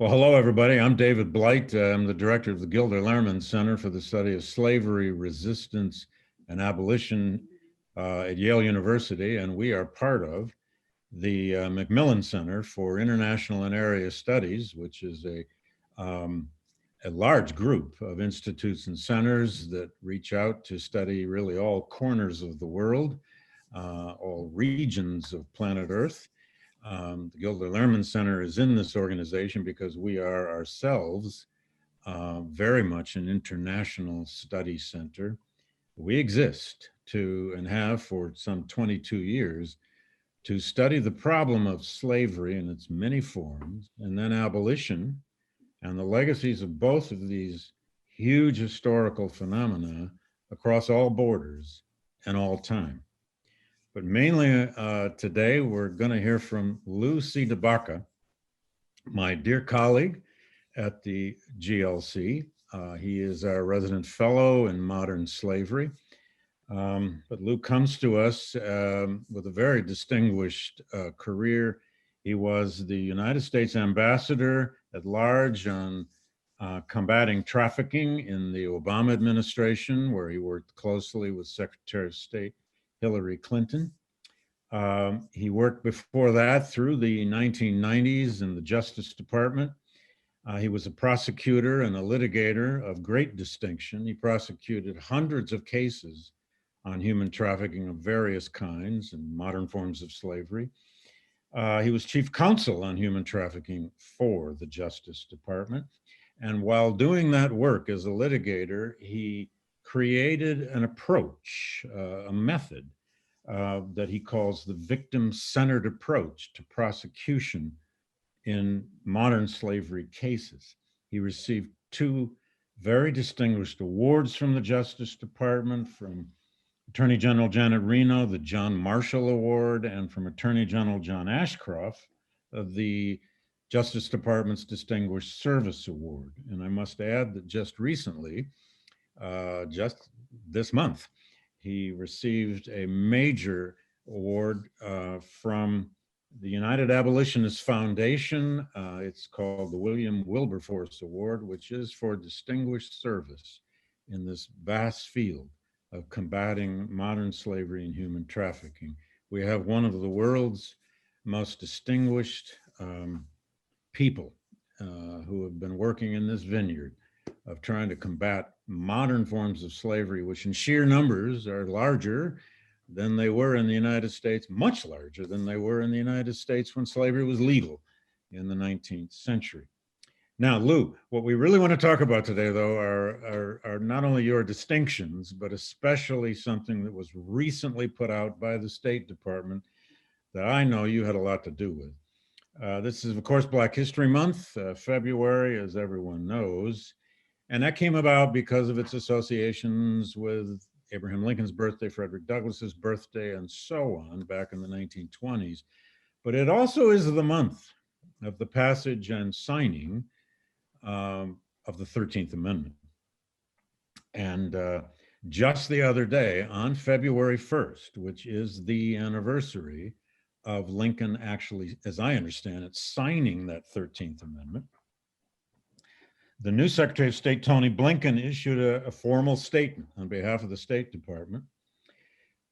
Well, hello, everybody. I'm David Blight. I'm the director of the Gilder Lehrman Center for the Study of Slavery, Resistance, and Abolition at Yale University, and we are part of the MacMillan Center for International and Area Studies, which is a large group of institutes and centers that reach out to study really all corners of the world, all regions of planet Earth. The Gilder Lehrman Center is in this organization because we are ourselves very much an international study center. We exist to and have for some 22 years to study the problem of slavery in its many forms, and then abolition and the legacies of both of these huge historical phenomena across all borders and all time. But mainly today, we're going to hear from C.deBaca, my dear colleague at the GLC. He is our resident fellow in modern slavery. But Lou comes to us with a very distinguished career. He was the United States ambassador at large on combating trafficking in the Obama administration, where he worked closely with Secretary of State Hillary Clinton. He worked before that through the 1990s in the Justice Department. He was a prosecutor and a litigator of great distinction. He prosecuted hundreds of cases on human trafficking of various kinds and modern forms of slavery. He was chief counsel on human trafficking for the Justice Department. And while doing that work as a litigator, he created an approach, a method that he calls the victim-centered approach to prosecution in modern slavery cases. He received two very distinguished awards from the Justice Department, from Attorney General Janet Reno, the John Marshall Award, and from Attorney General John Ashcroft of the Justice Department's Distinguished Service Award. And I must add that just recently, just this month, he received a major award from the United Abolitionist Foundation. It's called the William Wilberforce Award, which is for distinguished service in this vast field of combating modern slavery and human trafficking. We have one of the world's most distinguished people who have been working in this vineyard of trying to combat modern forms of slavery, which in sheer numbers are larger than they were in the United States, much larger than they were in the United States when slavery was legal in the 19th century. Now, Lou, what we really want to talk about today, though, are not only your distinctions, but especially something that was recently put out by the State Department that I know you had a lot to do with. This is, of course, Black History Month, February, as everyone knows. And that came about because of its associations with Abraham Lincoln's birthday, Frederick Douglass's birthday, and so on back in the 1920s. But it also is the month of the passage and signing of the 13th Amendment. And just the other day, on February 1st, which is the anniversary of Lincoln actually, as I understand it, signing that 13th Amendment, the new Secretary of State, Tony Blinken, issued a formal statement on behalf of the State Department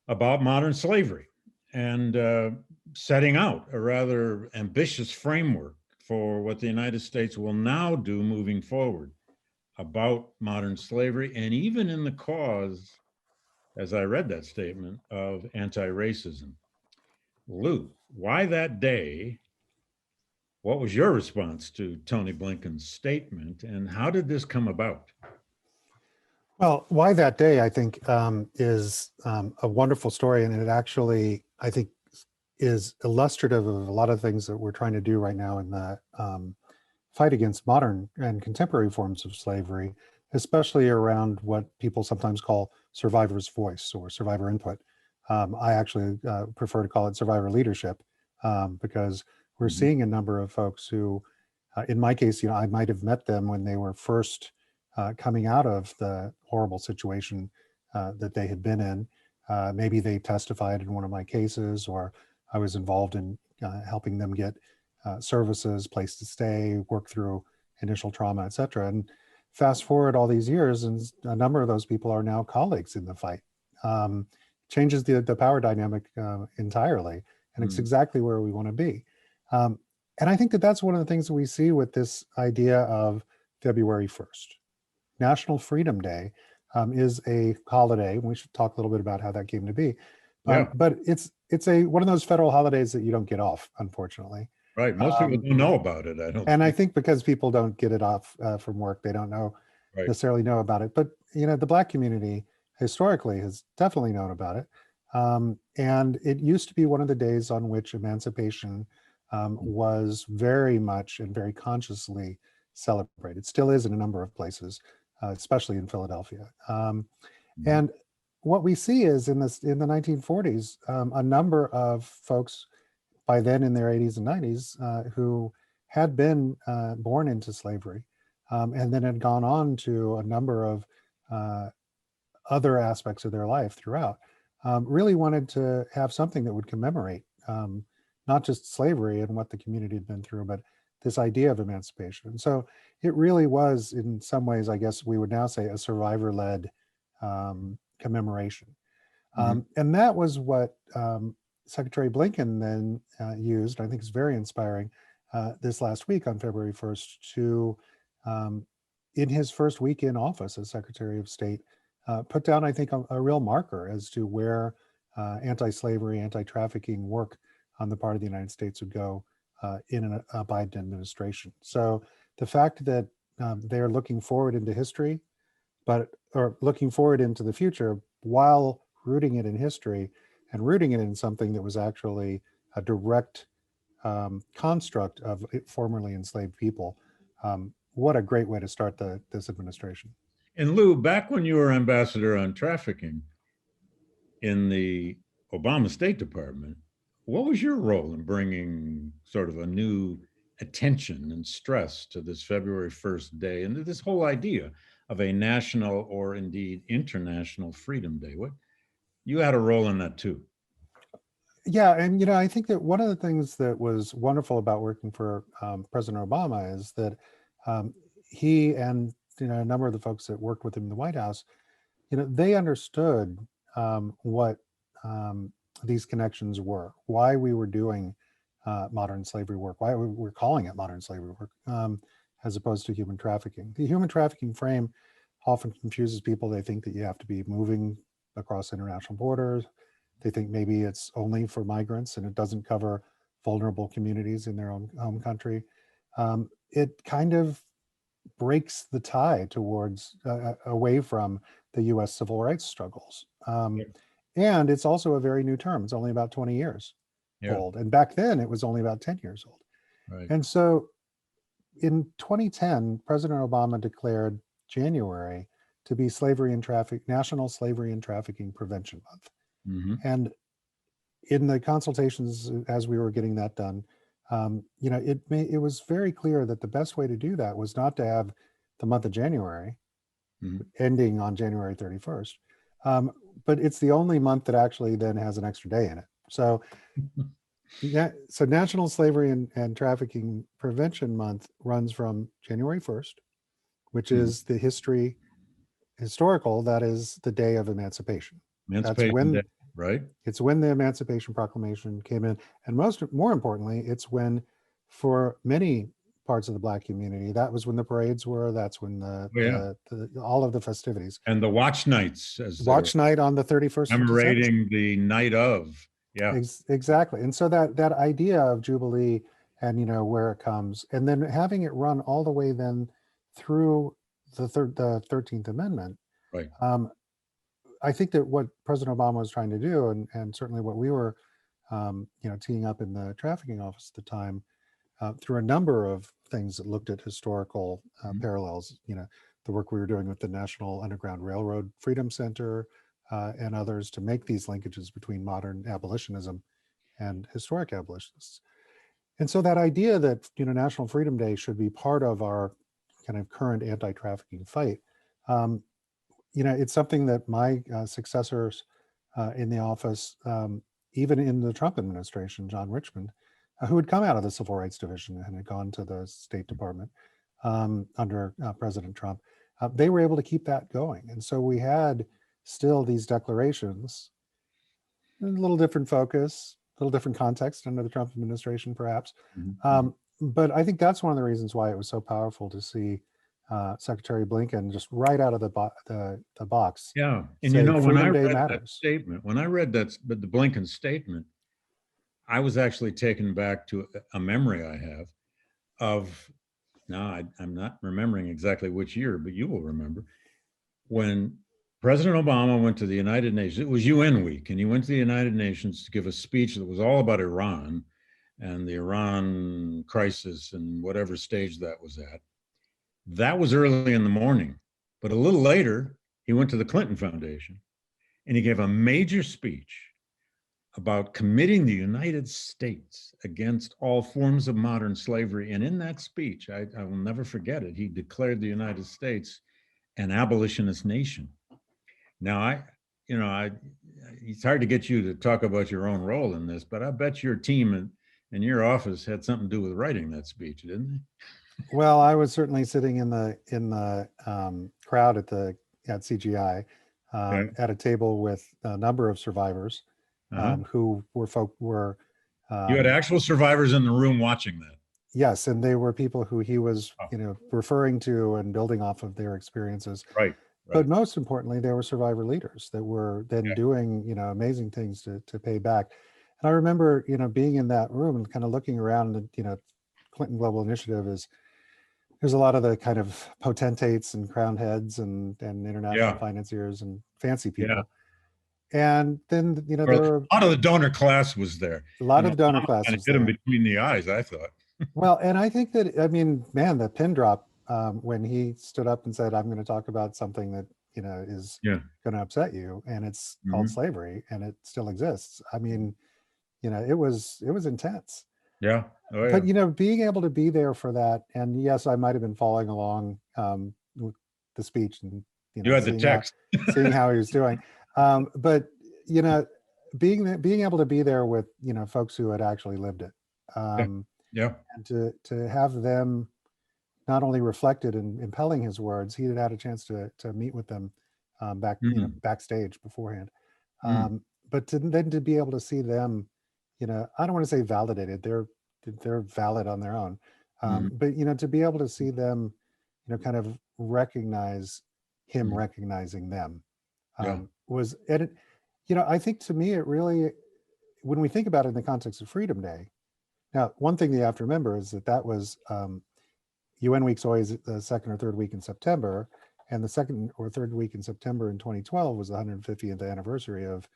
about modern slavery and setting out a rather ambitious framework for what the United States will now do moving forward about modern slavery, and even in the cause, as I read that statement, of anti-racism. Lou, why that day? What was your response to Tony Blinken's statement, and how did this come about? Well, why that day, I think, is a wonderful story, and it actually, I think, is illustrative of a lot of things that we're trying to do right now in the fight against modern and contemporary forms of slavery, especially around what people sometimes call survivor's voice or survivor input. I actually prefer to call it survivor leadership because we're seeing a number of folks who, in my case, I might have met them when they were first coming out of the horrible situation that they had been in. Maybe they testified in one of my cases, or I was involved in helping them get services, place to stay, work through initial trauma, et cetera. And fast forward all these years, and a number of those people are now colleagues in the fight. Changes the power dynamic entirely, and it's exactly where we want to be. And I think that that's one of the things that we see with this idea of February 1st. National Freedom Day is a holiday. We should talk a little bit about how that came to be. But it's one of those federal holidays that you don't get off, unfortunately. Right. Most people don't know about it. I think because people don't get it off from work, they don't necessarily know about it. But the Black community historically has definitely known about it. And it used to be one of the days on which emancipation was very much and very consciously celebrated. Still is in a number of places, especially in Philadelphia. And what we see is in the 1940s, a number of folks by then in their 80s and 90s who had been born into slavery and then had gone on to a number of other aspects of their life throughout, really wanted to have something that would commemorate not just slavery and what the community had been through, but this idea of emancipation. And so it really was, in some ways, I guess we would now say, a survivor-led commemoration. And that was what Secretary Blinken then used, I think is very inspiring, this last week on February 1st to, in his first week in office as Secretary of State, put down, I think, a real marker as to where anti-slavery, anti-trafficking work on the part of the United States would go in a Biden administration. So the fact that they're looking forward into history, or looking forward into the future while rooting it in history and rooting it in something that was actually a direct construct of formerly enslaved people. What a great way to start this administration. And Lou, back when you were ambassador on trafficking in the Obama State Department, what was your role in bringing sort of a new attention and stress to this February 1st day and this whole idea of a national or indeed international Freedom Day? You had a role in that too. Yeah, and I think that one of the things that was wonderful about working for President Obama is that he and a number of the folks that worked with him in the White House, they understood what these connections were, why we were doing modern slavery work, why we were calling it modern slavery work, as opposed to human trafficking. The human trafficking frame often confuses people. They think that you have to be moving across international borders. They think maybe it's only for migrants and it doesn't cover vulnerable communities in their own home country. It kind of breaks the tie towards away from the US civil rights struggles. And it's also a very new term. It's only about 20 years old. And back then it was only about 10 years old. Right. And so in 2010, President Obama declared January to be National Slavery and Trafficking Prevention Month. And in the consultations as we were getting that done, it was very clear that the best way to do that was not to have the month of January ending on January 31st, but it's the only month that actually then has an extra day in it. So, so National Slavery and Trafficking Prevention Month runs from January 1st, which is the historical, that is the day of emancipation. That's when, Day, right? It's when the Emancipation Proclamation came in. And more importantly, it's when, for many parts of the Black community, that was when the parades were, that's when all of the festivities. And the watch nights. Watch night on the 31st. Commemorating the night of. Yeah. Exactly. And so that idea of Jubilee and, where it comes, and then having it run all the way then through the 13th Amendment. Right. I think that what President Obama was trying to do, and certainly what we were, teeing up in the trafficking office at the time, through a number of things that looked at historical parallels, the work we were doing with the National Underground Railroad Freedom Center and others to make these linkages between modern abolitionism and historic abolitionists. And so that idea that, National Freedom Day should be part of our kind of current anti-trafficking fight, it's something that my successors in the office, even in the Trump administration, John Richmond, who had come out of the Civil Rights Division and had gone to the State Department under President Trump. They were able to keep that going. And so we had still these declarations, a little different focus, a little different context under the Trump administration, perhaps. But I think that's one of the reasons why it was so powerful to see Secretary Blinken just right out of the box. Yeah, and say, you know, when I Freedom Day read that matters. statement, when I read that, the Blinken statement, I was actually taken back to a memory I have of, now I'm not remembering exactly which year, but you will remember, when President Obama went to the United Nations. It was UN week, and he went to the United Nations to give a speech that was all about Iran and the Iran crisis and whatever stage that was at. That was early in the morning, but a little later, he went to the Clinton Foundation and he gave a major speech about committing the United States against all forms of modern slavery. And in that speech, I will never forget it, he declared the United States an abolitionist nation. Now, it's hard to get you to talk about your own role in this, but I bet your team and your office had something to do with writing that speech, didn't they? Well, I was certainly sitting in the crowd at CGI Okay. at a table with a number of survivors who were. You had actual survivors in the room watching that. Yes, and they were people who he was, referring to and building off of their experiences. Right. But most importantly, they were survivor leaders that were then doing, amazing things to pay back. And I remember, being in that room and kind of looking around, and, Clinton Global Initiative there's a lot of the kind of potentates and crowned heads and international financiers and fancy people. And then, there were a lot of the donor class was there. A lot of the donor class was hit him between the eyes, I thought. Well, and I think that, man, the pin drop when he stood up and said, "I'm going to talk about something that, is going to upset you, and it's called slavery, and it still exists." I mean, it was intense. Yeah. Oh, yeah. But, being able to be there for that, and yes, I might have been following along with the speech and, you had the text, seeing how he was doing. But, being able to be there with, folks who had actually lived it. And to have them not only reflected and impelling his words, he had a chance to meet with them backstage beforehand. But then to be able to see them, I don't want to say validated, they're valid on their own. But, to be able to see them, kind of recognize him recognizing them was, and it, I think to me, it really, when we think about it in the context of Freedom Day, now, one thing that you have to remember is that was UN week's always the second or third week in September, and the second or third week in September in 2012 was the 150th anniversary of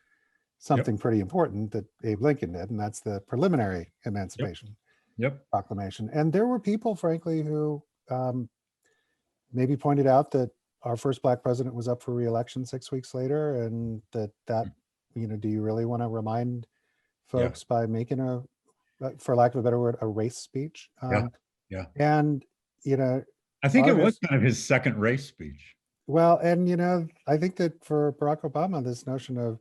something pretty important that Abe Lincoln did, and that's the preliminary Emancipation Proclamation. And there were people, frankly, who maybe pointed out that our first Black president was up for re-election 6 weeks later, and that do you really want to remind folks by making a, for lack of a better word, a race speech? And, I think it was kind of his second race speech. Well, and, I think that for Barack Obama, this notion of,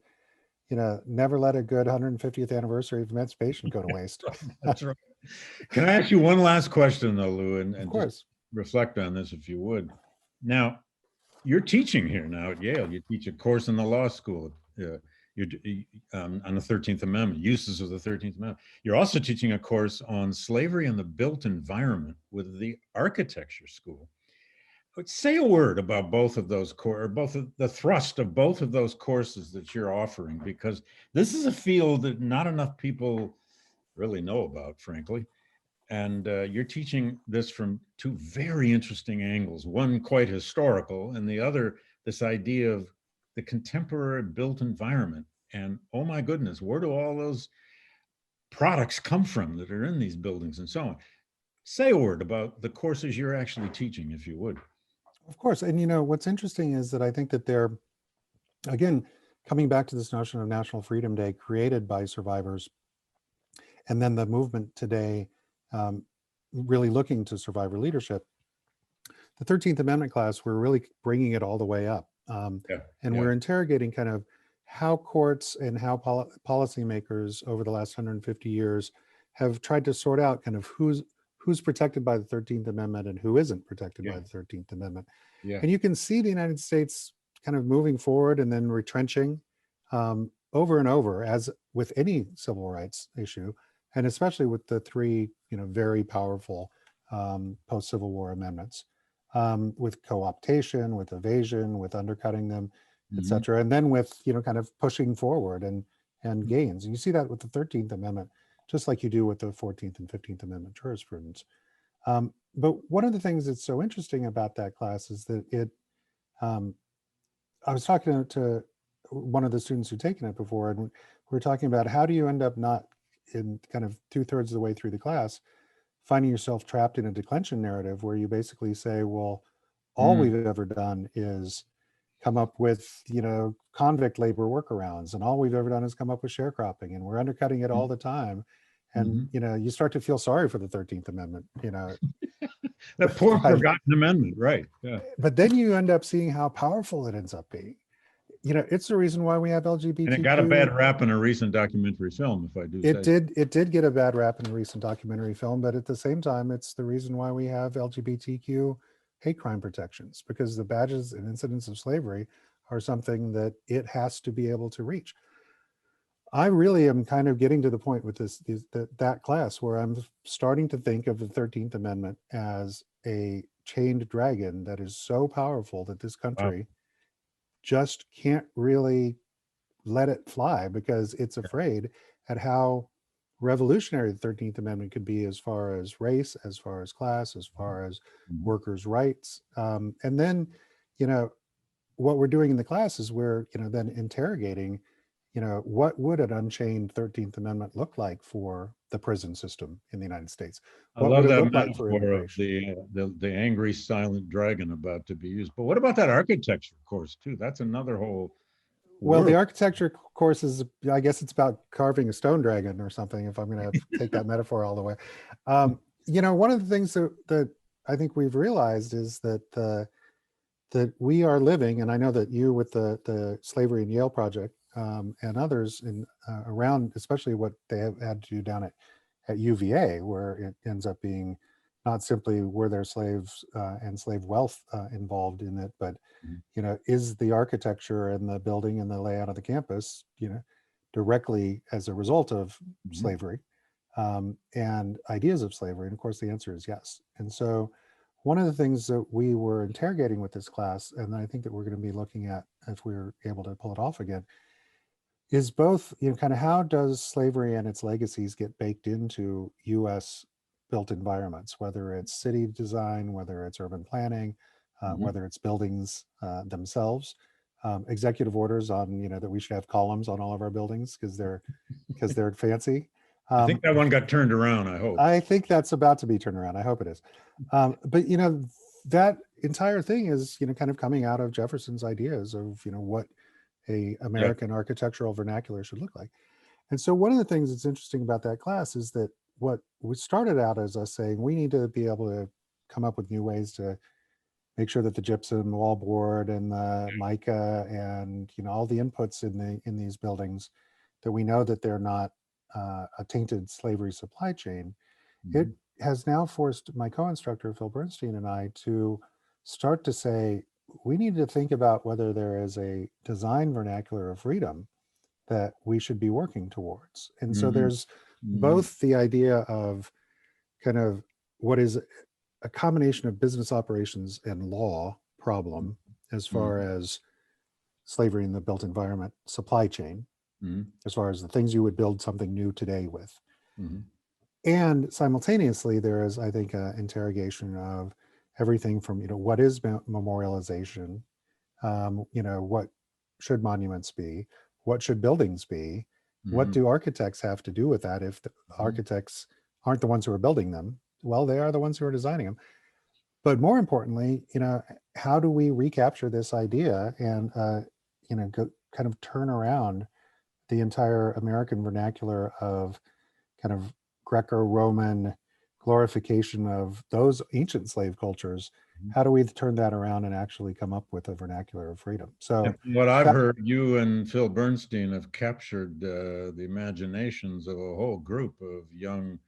never let a good 150th anniversary of emancipation go to waste. That's right. Can I ask you one last question, though, Lou, and of course, just reflect on this if you would. Now, you're teaching here now at Yale. You teach a course in the law school. You're on the 13th Amendment, uses of the 13th Amendment. You're also teaching a course on slavery and the built environment with the architecture school. But say a word about both of those the thrust of both of those courses that you're offering, because this is a field that not enough people really know about, frankly. And you're teaching this from two very interesting angles, one quite historical, and the other, this idea of the contemporary built environment. And oh my goodness, where do all those products come from that are in these buildings and so on? Say a word about the courses you're actually teaching, if you would. Of course. And what's interesting is that I think that they're, again, coming back to this notion of National Freedom Day created by survivors, and then the movement today really looking to survivor leadership. The 13th Amendment class, we're really bringing it all the way up. We're interrogating kind of how courts and how policymakers over the last 150 years have tried to sort out kind of who's protected by the 13th Amendment and who isn't protected by Yeah. the 13th Amendment. Yeah. And you can see the United States kind of moving forward and then retrenching over and over, as with any civil rights issue, and especially with the three, very powerful post-Civil War amendments, with co-optation, with evasion, with undercutting them, et cetera, and then with, kind of pushing forward and gains. And you see that with the 13th Amendment, just like you do with the 14th and 15th Amendment jurisprudence. But one of the things that's so interesting about that class is that I was talking to one of the students who'd taken it before, and we were talking about how do you end up not in kind of 2/3 of the way through the class, finding yourself trapped in a declension narrative where you basically say, well, all we've ever done is come up with, convict labor workarounds, and all we've ever done is come up with sharecropping, and we're undercutting it all the time. And, you start to feel sorry for the 13th Amendment, That poor forgotten amendment, right? Yeah. But then you end up seeing how powerful it ends up being. It's the reason why we have LGBTQ. And it got a bad rap in a recent documentary film, if I do say. It did get a bad rap in a recent documentary film, but at the same time, it's the reason why we have LGBTQ hate crime protections, because the badges and incidents of slavery are something that it has to be able to reach. I really am kind of getting to the point with that class where I'm starting to think of the 13th Amendment as a chained dragon that is so powerful that this country just can't really let it fly, because it's afraid at how revolutionary the 13th Amendment could be as far as race, as far as class, as far as workers' rights. And then, what we're doing in the class is we're, then interrogating, what would an unchained 13th Amendment look like for the prison system in the United States? What I love would it that look like for metaphor of immigration? the angry silent dragon about to be used. But what about that architecture course too? That's another whole Well, the world. architecture course is, I guess it's about carving a stone dragon or something, if I'm going to take that metaphor all the way. One of the things that I think we've realized is that that we are living, and I know that you with the Slavery in Yale project and others in around, especially what they have had to do down at UVA, where it ends up being not simply were there slaves and slave wealth involved in it, but is the architecture and the building and the layout of the campus, directly as a result of slavery and ideas of slavery? And of course, the answer is yes. And so one of the things that we were interrogating with this class, and I think that we're going to be looking at if we're able to pull it off again, is both, kind of how does slavery and its legacies get baked into US built environments, whether it's city design, whether it's urban planning, whether it's buildings themselves, executive orders on, that we should have columns on all of our buildings because they're fancy. I think that one got turned around, I hope. I think that's about to be turned around. I hope it is. But, that entire thing is, kind of coming out of Jefferson's ideas of, what a American architectural vernacular should look like. And so one of the things that's interesting about that class is that what we started out as us saying, we need to be able to come up with new ways to make sure that the gypsum wallboard and the mica and, all the inputs in these buildings, that we know that they're not a tainted slavery supply chain. It has now forced my co-instructor, Phil Bernstein, and I to start to say, we need to think about whether there is a design vernacular of freedom that we should be working towards. And so there's both the idea of kind of what is a combination of business operations and law problem as far as slavery in the built environment supply chain, as far as the things you would build something new today with. And simultaneously, there is, I think, an interrogation of everything from, what is memorialization? What should monuments be? What should buildings be? What do architects have to do with that if the architects aren't the ones who are building them? Well, they are the ones who are designing them. But more importantly, how do we recapture this idea and, kind of turn around the entire American vernacular of kind of Greco-Roman glorification of those ancient slave cultures? How do we turn that around and actually come up with a vernacular of freedom? So what I've heard, you and Phil Bernstein have captured the imaginations of a whole group of young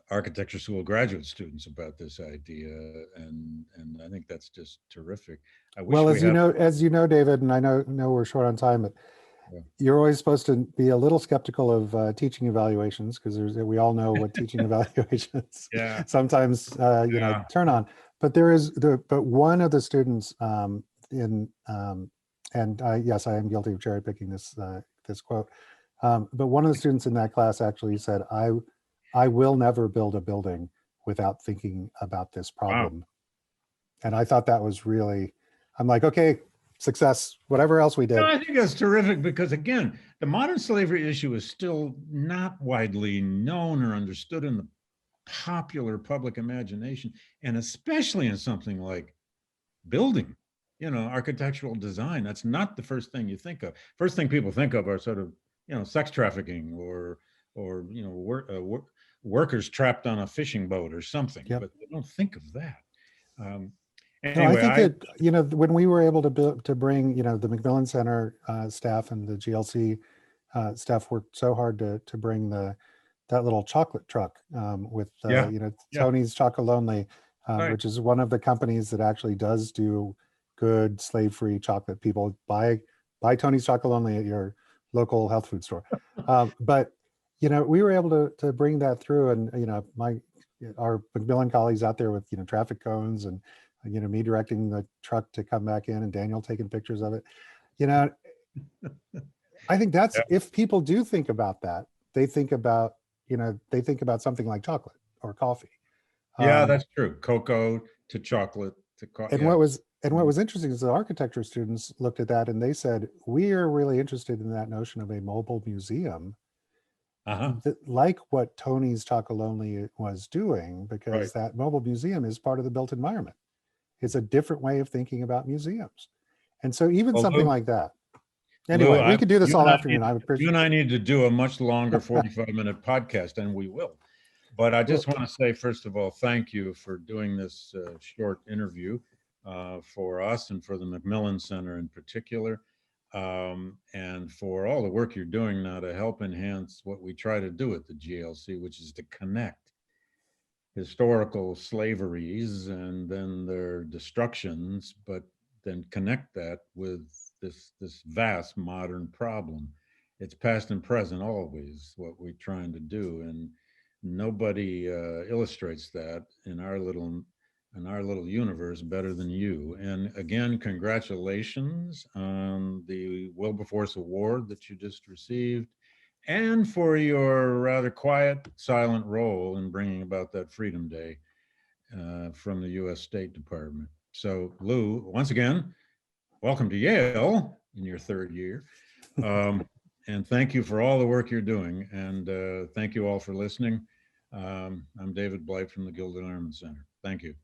architecture school graduate students about this idea, and I think that's just terrific. I wish Well, we had. as you know, David, and I know we're short on time, but Yeah. you're always supposed to be a little skeptical of teaching evaluations, because we all know what teaching evaluations Yeah. sometimes Yeah. turn on. But but one of the students and yes, I am guilty of cherry picking this quote. But one of the students in that class actually said, I will never build a building without thinking about this Wow. problem. And I thought that was really, I'm like, okay, success, whatever else we did. No, I think that's terrific because, again, the modern slavery issue is still not widely known or understood in the popular public imagination, and especially in something like building, architectural design. That's not the first thing you think of. First thing people think of are sort of, sex trafficking or workers trapped on a fishing boat or something, Yep. but they don't think of that. No, I Anyway, think that, when we were able to bring, the MacMillan Center staff and the GLC staff worked so hard to bring that little chocolate truck with, yeah, yeah, Tony's Chocolonely, right. which is one of the companies that actually does do good slave-free chocolate. People buy Tony's Chocolonely at your local health food store. But, we were able to bring that through, and, our MacMillan colleagues out there with, traffic cones and, me directing the truck to come back in and Daniel taking pictures of it. I think that's, Yeah. if people do think about that, they think about, something like chocolate or coffee. Yeah, that's true. Cocoa to chocolate to coffee. And Yeah. what was interesting is the architecture students looked at that and they said, we are really interested in that notion of a mobile museum, like what Tony's Chocolonely was doing, because that mobile museum is part of the built environment. It's a different way of thinking about museums. And so even something like that. Anyway, Lou, we could do this all afternoon. I would you appreciate and I need to do a much longer 45-minute podcast, and we will. But I just want to say, first of all, thank you for doing this short interview for us and for the MacMillan Center in particular, and for all the work you're doing now to help enhance what we try to do at the GLC, which is to connect historical slaveries and then their destructions, but then connect that with this vast modern problem. It's past and present always what we're trying to do, and nobody illustrates that in our little universe better than you. And again, congratulations on the Wilberforce Award that you just received, and for your rather quiet, silent role in bringing about that Freedom Day from the U.S. State Department. So, Lou, once again, welcome to Yale in your third year. And thank you for all the work you're doing. And thank you all for listening. I'm David Blight from the Gilder Lehrman Center. Thank you.